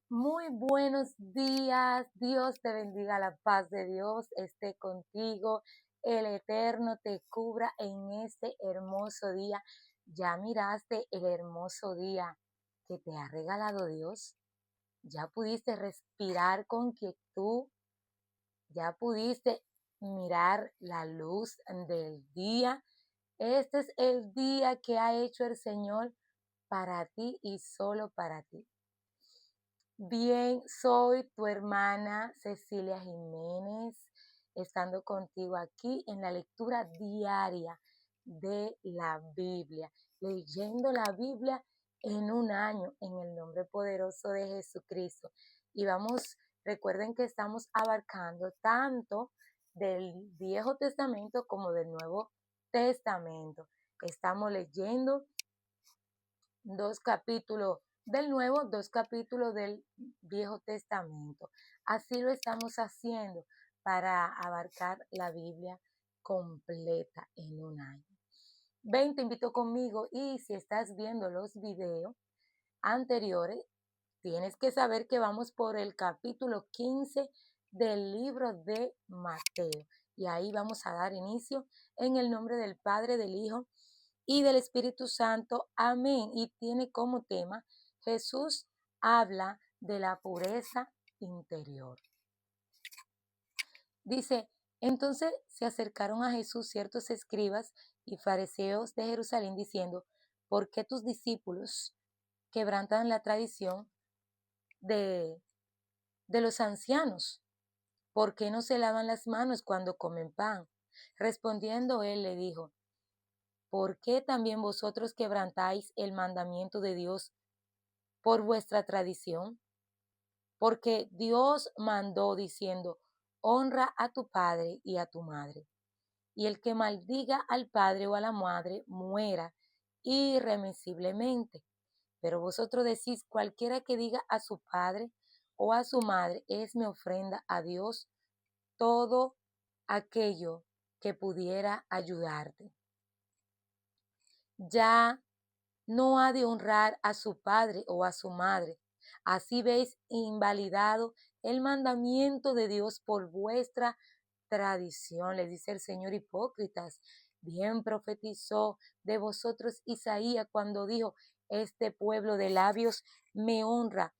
Muy buenos días, Dios te bendiga, la paz de Dios esté contigo, el Eterno te cubra en este hermoso día. ¿Ya miraste el hermoso día que te ha regalado Dios? ¿Ya pudiste respirar con quietud? ¿Ya pudiste mirar la luz del día? Este es el día que ha hecho el Señor para ti y solo para ti. Bien, soy tu hermana Cecilia Jiménez, estando contigo aquí en la lectura diaria de la Biblia, leyendo la Biblia en un año, en el nombre poderoso de Jesucristo. Y recuerden que estamos abarcando tanto del Viejo Testamento como del Nuevo Testamento. Estamos leyendo 2 capítulos del Nuevo, 2 capítulos del Viejo Testamento. Así lo estamos haciendo para abarcar la Biblia completa en un año. Ven, te invito conmigo y si estás viendo los videos anteriores, tienes que saber que vamos por el capítulo 15 del libro de Mateo. Y ahí vamos a dar inicio en el nombre del Padre, del Hijo y del Espíritu Santo. Amén. Y tiene como tema, Jesús habla de la pureza interior. Dice, entonces se acercaron a Jesús ciertos escribas y fariseos de Jerusalén diciendo, ¿por qué tus discípulos quebrantan la tradición de los ancianos? ¿Por qué no se lavan las manos cuando comen pan? Respondiendo él le dijo, ¿por qué también vosotros quebrantáis el mandamiento de Dios por vuestra tradición? Porque Dios mandó diciendo, honra a tu padre y a tu madre. Y el que maldiga al padre o a la madre muera irremisiblemente. Pero vosotros decís, cualquiera que diga a su padre o a su madre es mi ofrenda a Dios, todo aquello que pudiera ayudarte. Ya no ha de honrar a su padre o a su madre. Así veis invalidado el mandamiento de Dios por vuestra tradición, les dice el Señor. Hipócritas, bien profetizó de vosotros Isaías cuando dijo, este pueblo de labios me honra,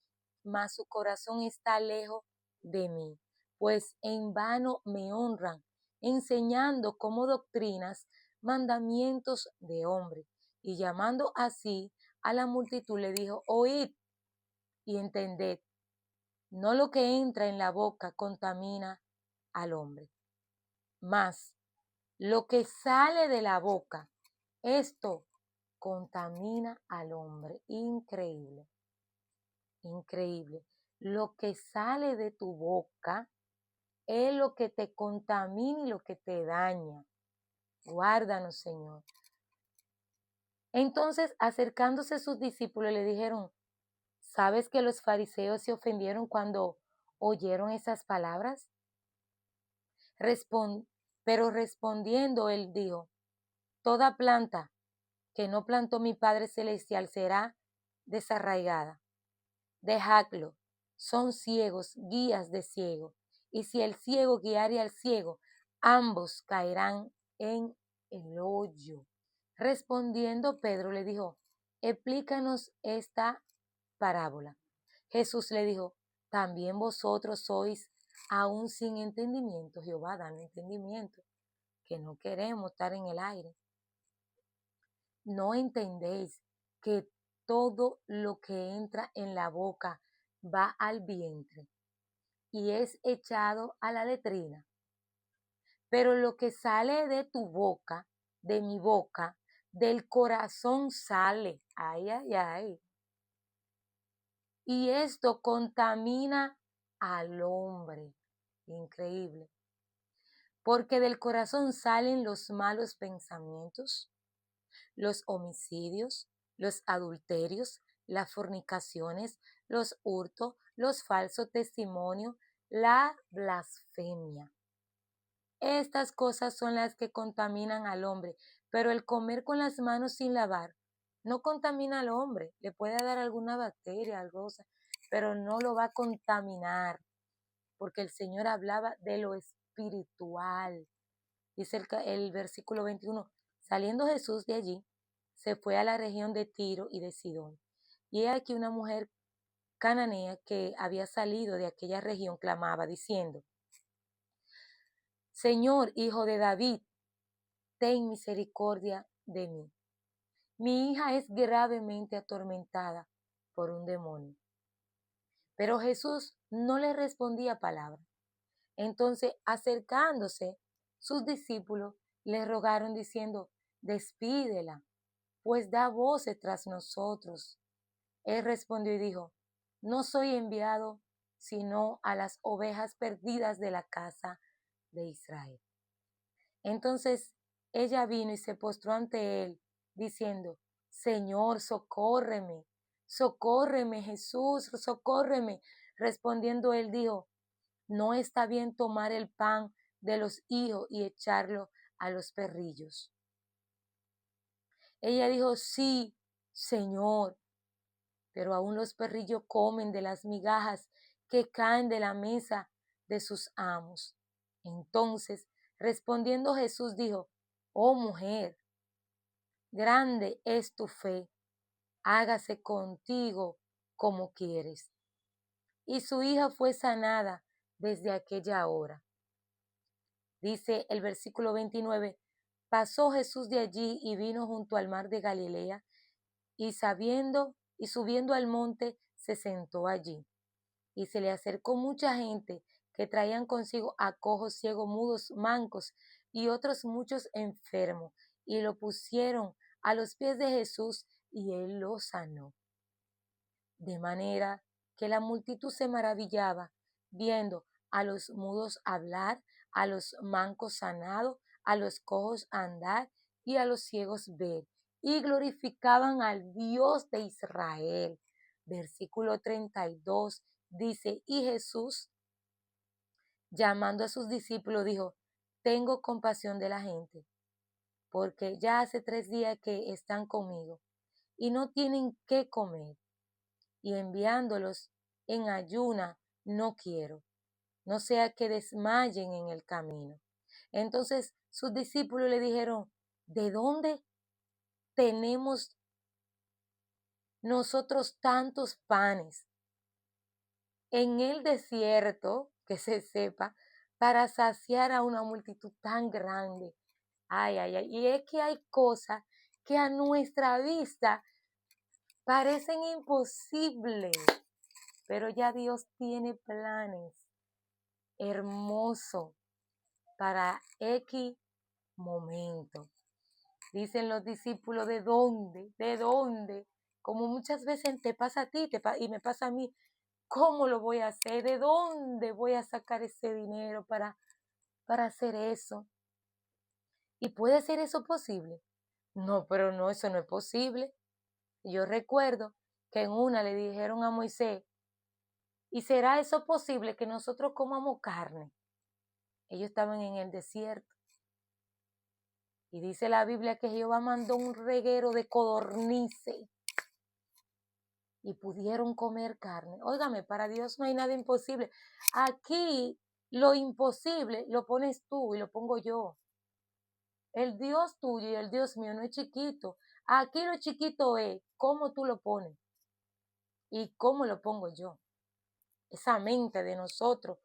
mas su corazón está lejos de mí, pues en vano me honran, enseñando como doctrinas mandamientos de hombre. Y llamando así a la multitud le dijo, oíd y entended, no lo que entra en la boca contamina al hombre, mas lo que sale de la boca, esto contamina al hombre. Increíble, increíble. Lo que sale de tu boca es lo que te contamina y lo que te daña. Guárdanos, Señor. Entonces, acercándose sus discípulos, le dijeron, ¿sabes que los fariseos se ofendieron cuando oyeron esas palabras? Pero respondiendo él dijo, toda planta que no plantó mi Padre Celestial será desarraigada. Dejadlo, son ciegos, guías de ciego. Y si el ciego guiare al ciego, ambos caerán en el hoyo. Respondiendo Pedro le dijo, explícanos esta parábola. Jesús le dijo, también vosotros sois aún sin entendimiento. Jehová, dame entendimiento, que no queremos estar en el aire. No entendéis que todo lo que entra en la boca va al vientre y es echado a la letrina. Pero lo que sale de tu boca, de mi boca, del corazón sale. Ay, ay, ay. Y esto contamina al hombre. Increíble. Porque del corazón salen los malos pensamientos, los homicidios, los adulterios, las fornicaciones, los hurtos, los falsos testimonios, la blasfemia. Estas cosas son las que contaminan al hombre, pero el comer con las manos sin lavar no contamina al hombre, le puede dar alguna bacteria, algo, pero no lo va a contaminar, porque el Señor hablaba de lo espiritual. Dice el versículo 21, saliendo Jesús de allí, se fue a la región de Tiro y de Sidón. Y he aquí una mujer cananea que había salido de aquella región clamaba diciendo, Señor, hijo de David, ten misericordia de mí. Mi hija es gravemente atormentada por un demonio. Pero Jesús no le respondía palabra. Entonces, acercándose, sus discípulos le rogaron diciendo, despídela, pues da voces tras nosotros. Él respondió y dijo, no soy enviado sino a las ovejas perdidas de la casa de Israel. Entonces ella vino y se postró ante él, diciendo, Señor, socórreme, socórreme, Jesús, socórreme. Respondiendo él dijo, no está bien tomar el pan de los hijos y echarlo a los perrillos. Ella dijo, sí, Señor, pero aún los perrillos comen de las migajas que caen de la mesa de sus amos. Entonces, respondiendo Jesús dijo, oh mujer, grande es tu fe, hágase contigo como quieres. Y su hija fue sanada desde aquella hora. Dice el versículo 29, pasó Jesús de allí y vino junto al mar de Galilea, y subiendo al monte, se sentó allí. Y se le acercó mucha gente que traían consigo a cojos, ciegos, mudos, mancos y otros muchos enfermos, y lo pusieron a los pies de Jesús y él los sanó. De manera que la multitud se maravillaba viendo a los mudos hablar, a los mancos sanados, a los cojos andar y a los ciegos ver, y glorificaban al Dios de Israel. Versículo 32 dice, y Jesús, llamando a sus discípulos, dijo, tengo compasión de la gente, porque ya hace 3 días que están conmigo y no tienen qué comer, y enviándolos en ayuna no quiero, no sea que desmayen en el camino. Entonces sus discípulos le dijeron, ¿de dónde tenemos nosotros tantos panes en el desierto, que se sepa, para saciar a una multitud tan grande? Ay, ay, ay. Y es que hay cosas que a nuestra vista parecen imposibles, pero ya Dios tiene planes hermosos para X momento. Dicen los discípulos, ¿de dónde? ¿De dónde? Como muchas veces te pasa a ti y me pasa a mí. ¿Cómo lo voy a hacer? ¿De dónde voy a sacar ese dinero para hacer eso? ¿Y puede ser eso posible? No, pero no, eso no es posible. Yo recuerdo que en una le dijeron a Moisés, ¿y será eso posible que nosotros comamos carne? Ellos estaban en el desierto. Y dice la Biblia que Jehová mandó un reguero de codornices y pudieron comer carne. Óigame, para Dios no hay nada imposible. Aquí lo imposible lo pones tú y lo pongo yo. El Dios tuyo y el Dios mío no es chiquito. Aquí lo chiquito es cómo tú lo pones y cómo lo pongo yo. Esa mente de nosotros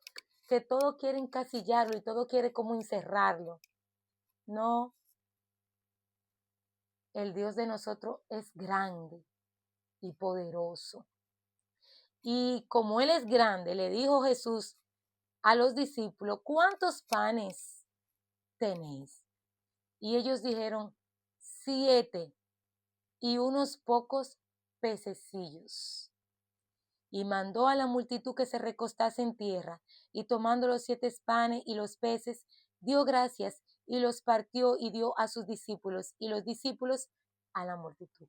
que todo quiere encasillarlo y todo quiere como encerrarlo. No, el Dios de nosotros es grande y poderoso. Y como Él es grande, le dijo Jesús a los discípulos, ¿cuántos panes tenéis? Y ellos dijeron, 7 y unos pocos pececillos. Y mandó a la multitud que se recostase en tierra, y tomando los 7 panes y los peces, dio gracias y los partió y dio a sus discípulos, y los discípulos a la multitud.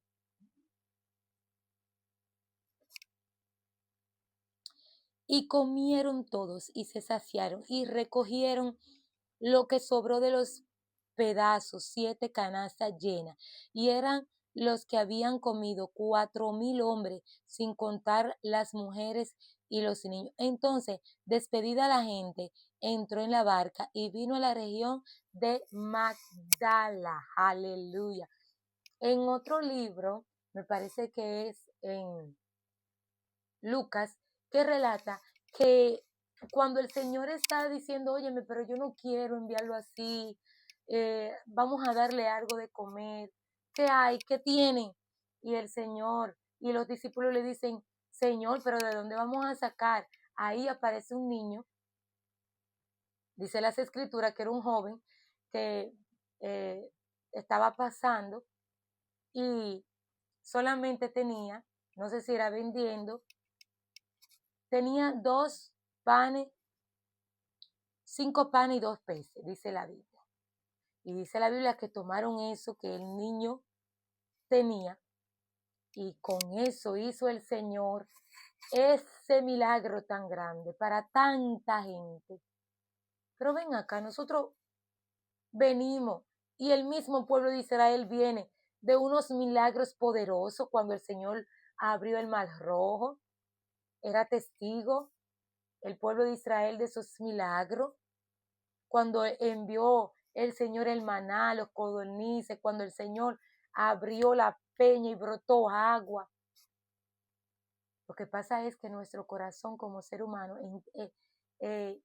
Y comieron todos y se saciaron y recogieron lo que sobró de los pedazos, 7 canastas llenas, y eran los que habían comido 4,000 hombres, sin contar las mujeres y los niños. Entonces, despedida la gente, entró en la barca y vino a la región de Magdala. Aleluya. En otro libro, me parece que es en Lucas, que relata que cuando el Señor está diciendo, óyeme, pero yo no quiero enviarlo así, vamos a darle algo de comer, ¿qué hay? ¿Qué tiene? Y el Señor y los discípulos le dicen, Señor, pero ¿de dónde vamos a sacar? Ahí aparece un niño, dice las escrituras que era un joven que eh, estaba pasando y solamente tenía, no sé si era vendiendo, tenía 2 panes, 5 panes y 2 peces, dice la Biblia. Y dice la Biblia que tomaron eso que el niño tenía y con eso hizo el Señor ese milagro tan grande para tanta gente. Pero ven acá, nosotros venimos y el mismo pueblo de Israel viene de unos milagros poderosos cuando el Señor abrió el mar rojo, era testigo el pueblo de Israel de esos milagros, cuando envió el Señor el maná, los codornices, cuando el Señor abrió la peña y brotó agua. Lo que pasa es que nuestro corazón como ser humano eh,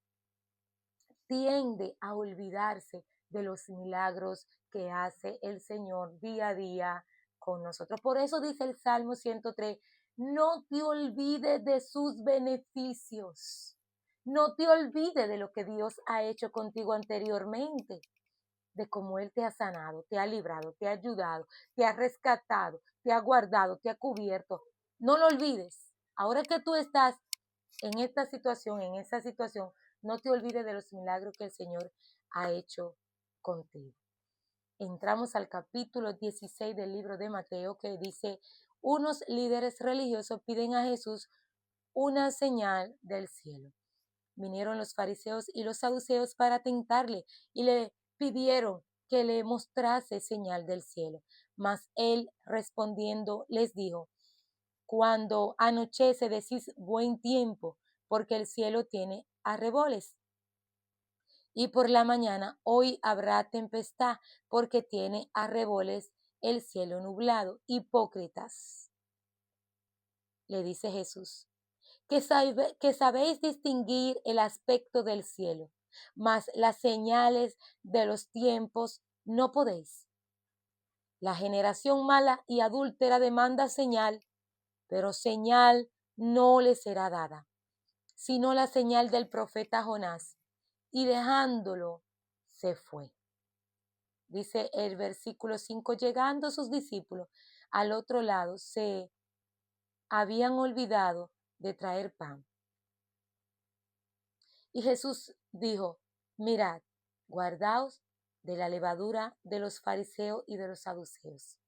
tiende a olvidarse de los milagros que hace el Señor día a día con nosotros. Por eso dice el Salmo 103, no te olvides de sus beneficios. No te olvides de lo que Dios ha hecho contigo anteriormente, de cómo Él te ha sanado, te ha librado, te ha ayudado, te ha rescatado, te ha guardado, te ha cubierto. No lo olvides. Ahora que tú estás en esta situación, en esa situación, no te olvides de los milagros que el Señor ha hecho contigo. Entramos al capítulo 16 del libro de Mateo, que dice, unos líderes religiosos piden a Jesús una señal del cielo. Vinieron los fariseos y los saduceos para tentarle y le pidieron que le mostrase señal del cielo. Mas él respondiendo les dijo, cuando anochece decís buen tiempo, porque el cielo tiene arreboles. Y por la mañana hoy habrá tempestad, porque tiene arreboles el cielo nublado. Hipócritas, le dice Jesús, que sabéis distinguir el aspecto del cielo, mas las señales de los tiempos no podéis. La generación mala y adúltera demanda señal, pero señal no le será dada, sino la señal del profeta Jonás. Y dejándolo, se fue. Dice el versículo 5, llegando sus discípulos al otro lado, se habían olvidado de traer pan. Y Jesús dijo, mirad, guardaos de la levadura de los fariseos y de los saduceos.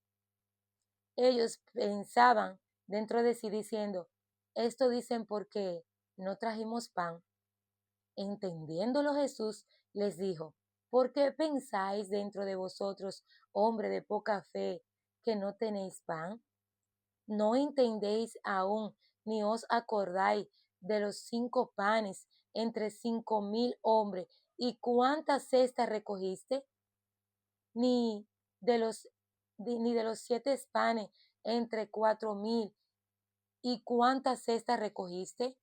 Ellos pensaban dentro de sí diciendo, esto dicen porque no trajimos pan. Entendiéndolo Jesús les dijo, ¿por qué pensáis dentro de vosotros, hombre de poca fe, que no tenéis pan? ¿No entendéis aún, ni os acordáis de los 5 panes entre 5,000 hombres, y cuántas cestas recogiste? Ni de los 7 panes entre 4,000, y cuántas cestas recogiste?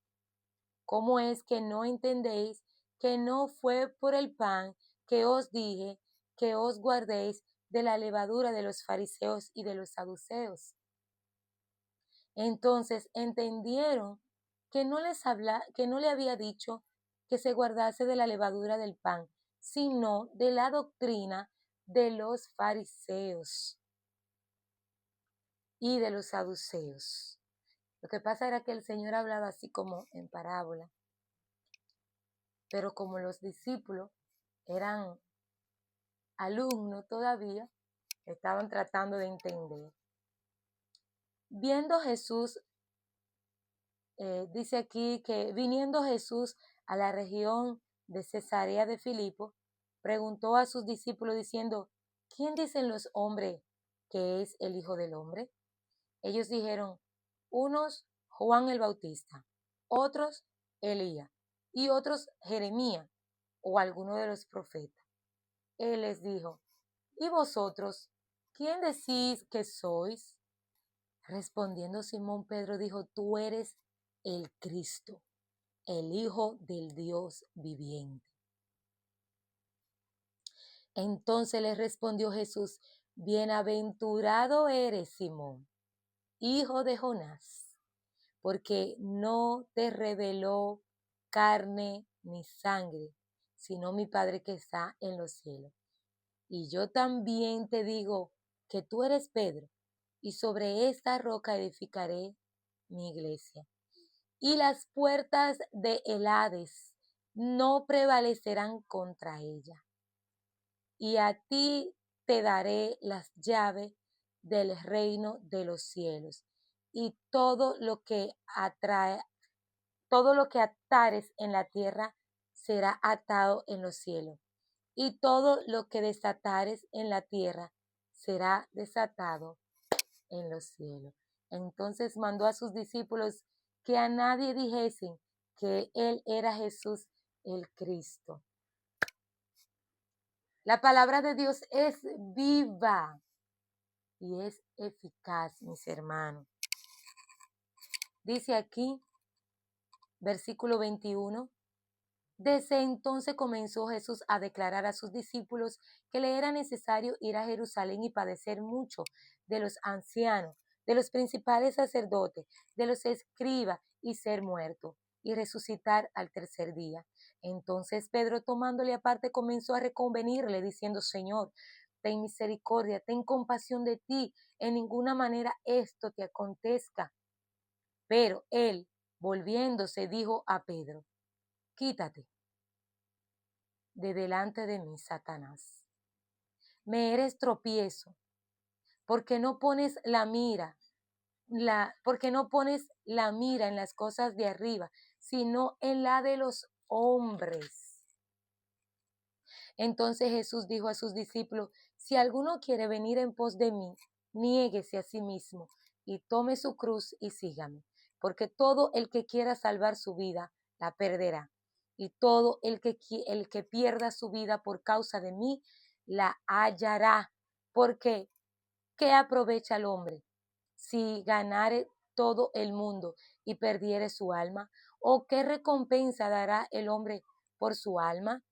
¿Cómo es que no entendéis que no fue por el pan que os dije que os guardéis de la levadura de los fariseos y de los saduceos? Entonces entendieron que no le había dicho que se guardase de la levadura del pan, sino de la doctrina de los fariseos y de los saduceos. Lo que pasa era que el Señor hablaba así como en parábola, pero como los discípulos eran alumnos todavía, estaban tratando de entender. Viendo Jesús, dice aquí que viniendo Jesús a la región de Cesarea de Filipo, preguntó a sus discípulos diciendo, ¿quién dicen los hombres que es el Hijo del Hombre? Ellos dijeron, unos Juan el Bautista, otros Elías y otros Jeremías o alguno de los profetas. Él les dijo, ¿y vosotros, quién decís que sois? Respondiendo Simón Pedro dijo, tú eres el Cristo, el Hijo del Dios viviente. Entonces le respondió Jesús, bienaventurado eres, Simón, hijo de Jonás, porque no te reveló carne ni sangre, sino mi Padre que está en los cielos. Y yo también te digo que tú eres Pedro, y sobre esta roca edificaré mi iglesia. Y las puertas de Hades no prevalecerán contra ella. Y a ti te daré las llaves del reino de los cielos. Y todo lo que atares en la tierra será atado en los cielos. Y todo lo que desatares en la tierra será desatado en los cielos. Entonces mandó a sus discípulos que a nadie dijesen que él era Jesús el Cristo. La palabra de Dios es viva y es eficaz, mis hermanos. Dice aquí, versículo 21, desde entonces comenzó Jesús a declarar a sus discípulos que le era necesario ir a Jerusalén y padecer mucho de los ancianos, de los principales sacerdotes, de los escribas y ser muerto y resucitar al tercer día. Entonces Pedro, tomándole aparte, comenzó a reconvenirle diciendo, Señor, ten misericordia, ten compasión de ti, en ninguna manera esto te acontezca. Pero él, volviéndose, dijo a Pedro, quítate de delante de mí, Satanás. Me eres tropiezo, porque no pones la mira en las cosas de arriba, sino en la de los hombres. Entonces Jesús dijo a sus discípulos, si alguno quiere venir en pos de mí, niéguese a sí mismo y tome su cruz y sígame, porque todo el que quiera salvar su vida, la perderá. Y todo el que pierda su vida por causa de mí, la hallará. Porque, ¿qué aprovecha el hombre si ganare todo el mundo y perdiere su alma? ¿O qué recompensa dará el hombre por su alma?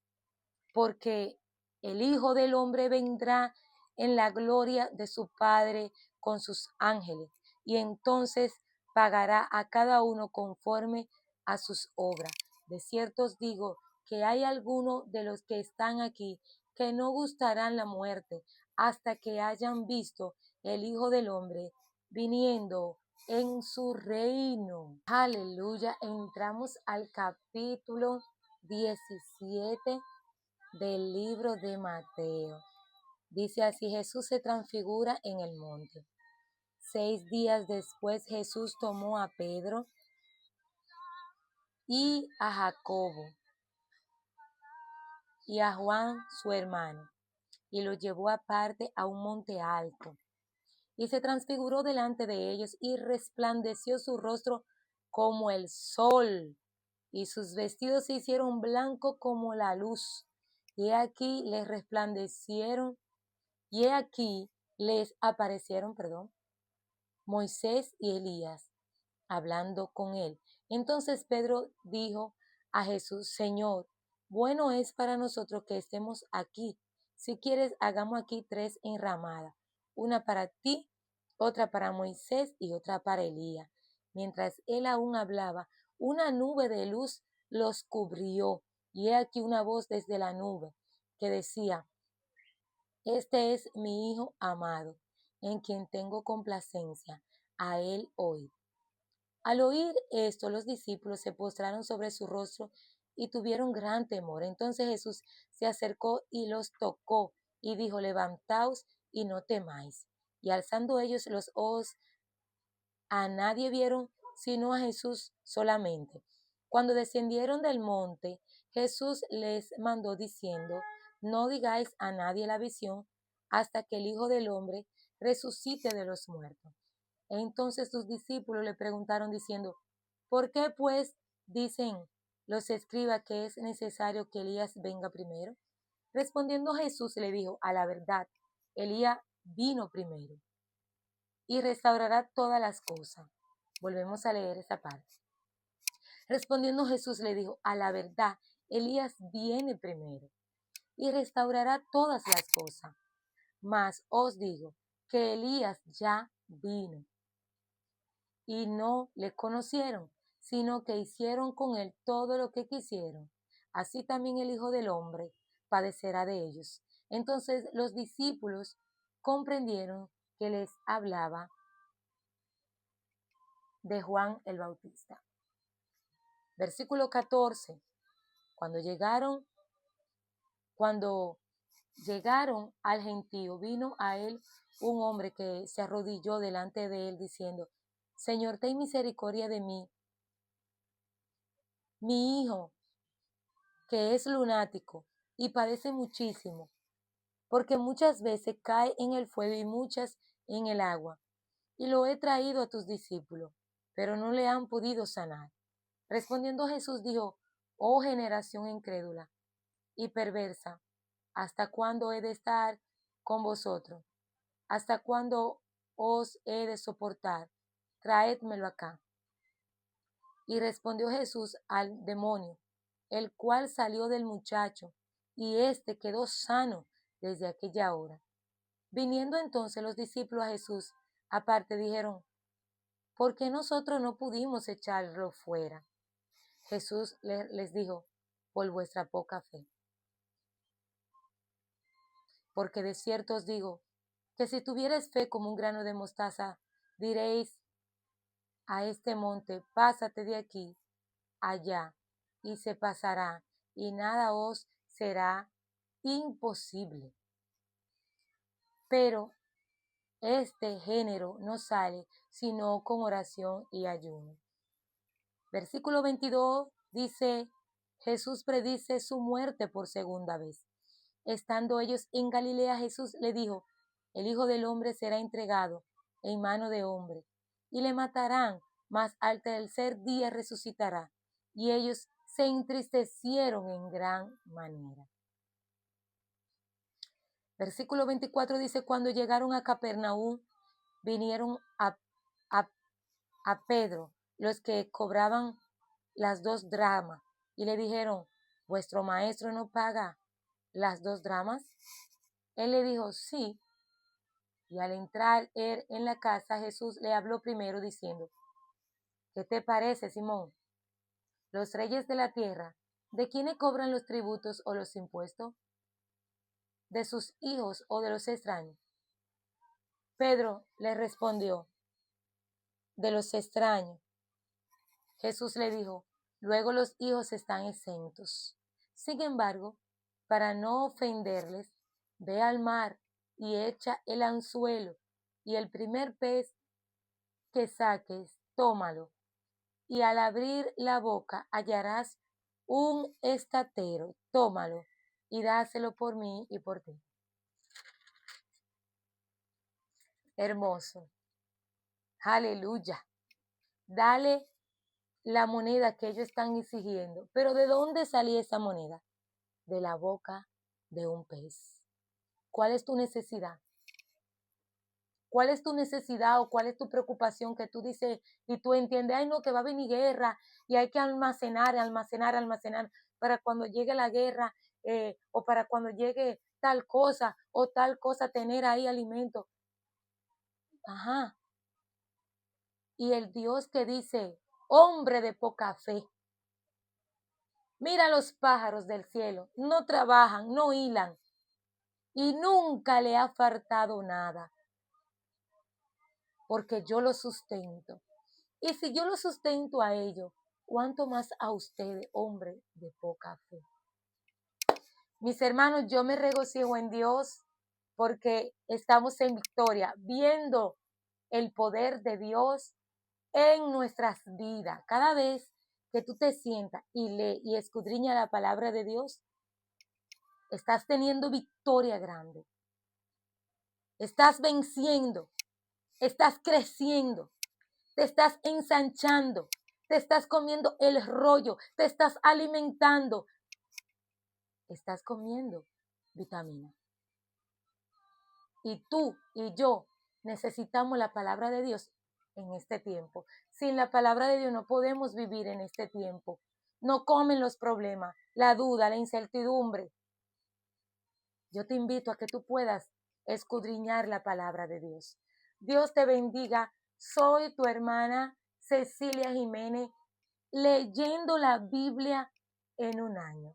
Porque el Hijo del Hombre vendrá en la gloria de su Padre con sus ángeles, y entonces pagará a cada uno conforme a sus obras. De cierto os digo que hay algunos de los que están aquí que no gustarán la muerte hasta que hayan visto el Hijo del Hombre viniendo en su reino. Aleluya. Entramos al capítulo 17 del libro de Mateo. Dice así, Jesús se transfigura en el monte. 6 días después Jesús tomó a Pedro y a Jacobo y a Juan su hermano y los llevó aparte a un monte alto y se transfiguró delante de ellos y resplandeció su rostro como el sol y sus vestidos se hicieron blancos como la luz. Y aquí les resplandecieron y aquí les aparecieron, Moisés y Elías hablando con él. Entonces Pedro dijo a Jesús, Señor, bueno es para nosotros que estemos aquí. Si quieres, hagamos aquí 3 enramadas, una para ti, otra para Moisés y otra para Elías. Mientras él aún hablaba, una nube de luz los cubrió, y he aquí una voz desde la nube que decía, este es mi Hijo amado, en quien tengo complacencia, a él oíd. Al oír esto, los discípulos se postraron sobre su rostro y tuvieron gran temor. Entonces Jesús se acercó y los tocó y dijo, levantaos y no temáis. Y alzando ellos los ojos, a nadie vieron sino a Jesús solamente. Cuando descendieron del monte, Jesús les mandó diciendo, no digáis a nadie la visión hasta que el Hijo del Hombre resucite de los muertos. Entonces sus discípulos le preguntaron diciendo, ¿por qué pues dicen los escribas que es necesario que Elías venga primero? Respondiendo Jesús le dijo, a la verdad, Elías vino primero y restaurará todas las cosas. Volvemos a leer esa parte. Respondiendo Jesús le dijo, a la verdad, Elías viene primero y restaurará todas las cosas. Mas os digo que Elías ya vino y no le conocieron, sino que hicieron con él todo lo que quisieron. Así también el Hijo del Hombre padecerá de ellos. Entonces los discípulos comprendieron que les hablaba de Juan el Bautista. Versículo 14. Cuando llegaron al gentío, vino a él un hombre que se arrodilló delante de él diciendo, Señor, ten misericordia de mí. Mi hijo, que es lunático y padece muchísimo, porque muchas veces cae en el fuego y muchas en el agua. Y lo he traído a tus discípulos, pero no le han podido sanar. Respondiendo Jesús dijo, oh generación incrédula y perversa, ¿hasta cuándo he de estar con vosotros? ¿Hasta cuándo os he de soportar? Traédmelo acá. Y respondió Jesús al demonio, el cual salió del muchacho, y éste quedó sano desde aquella hora. Viniendo entonces los discípulos a Jesús aparte, dijeron, ¿por qué nosotros no pudimos echarlo fuera? Jesús les dijo, por vuestra poca fe. Porque de cierto os digo, que si tuvierais fe como un grano de mostaza, diréis a este monte, pásate de aquí allá, y se pasará, y nada os será imposible. Pero este género no sale sino con oración y ayuno. Versículo 22 dice, Jesús predice su muerte por segunda vez. Estando ellos en Galilea, Jesús le dijo, el Hijo del Hombre será entregado en mano de hombre, y le matarán, mas al tercer día resucitará. Y ellos se entristecieron en gran manera. Versículo 24 dice, cuando llegaron a Capernaum, vinieron a Pedro los que cobraban las 2 dracmas, y le dijeron, ¿vuestro maestro no paga las 2 dracmas? Él le dijo, sí. Y al entrar él en la casa, Jesús le habló primero diciendo, ¿qué te parece, Simón? Los reyes de la tierra, ¿de quiénes cobran los tributos o los impuestos? ¿De sus hijos o de los extraños? Pedro le respondió, de los extraños. Jesús le dijo, luego los hijos están exentos. Sin embargo, para no ofenderles, ve al mar y echa el anzuelo, y el primer pez que saques, tómalo, y al abrir la boca hallarás un estatero, tómalo, y dáselo por mí y por ti. Hermoso. Aleluya. Dale la moneda que ellos están exigiendo. Pero ¿de dónde salía esa moneda? De la boca de un pez. ¿Cuál es tu necesidad? ¿Cuál es tu necesidad o cuál es tu preocupación que tú dices y tú entiendes, ay no, que va a venir guerra y hay que almacenar para cuando llegue la guerra o para cuando llegue tal cosa o tal cosa, tener ahí alimento? Ajá. Y el Dios que dice, hombre de poca fe, mira los pájaros del cielo, no trabajan, no hilan y nunca le ha faltado nada, porque yo lo sustento. Y si yo lo sustento a ellos, ¿cuánto más a ustedes, hombre de poca fe? Mis hermanos, yo me regocijo en Dios porque estamos en victoria, viendo el poder de Dios en nuestras vidas. Cada vez que tú te sientas y lees y escudriña la palabra de Dios, estás teniendo victoria grande. Estás venciendo, estás creciendo, te estás ensanchando, te estás comiendo el rollo, te estás alimentando, estás comiendo vitamina. Y tú y yo necesitamos la palabra de Dios en este tiempo. Sin la palabra de Dios no podemos vivir en este tiempo. No comen los problemas, la duda, la incertidumbre. Yo te invito a que tú puedas escudriñar la palabra de Dios. Dios te bendiga. Soy tu hermana Cecilia Jiménez, leyendo la Biblia en un año.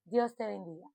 Dios te bendiga.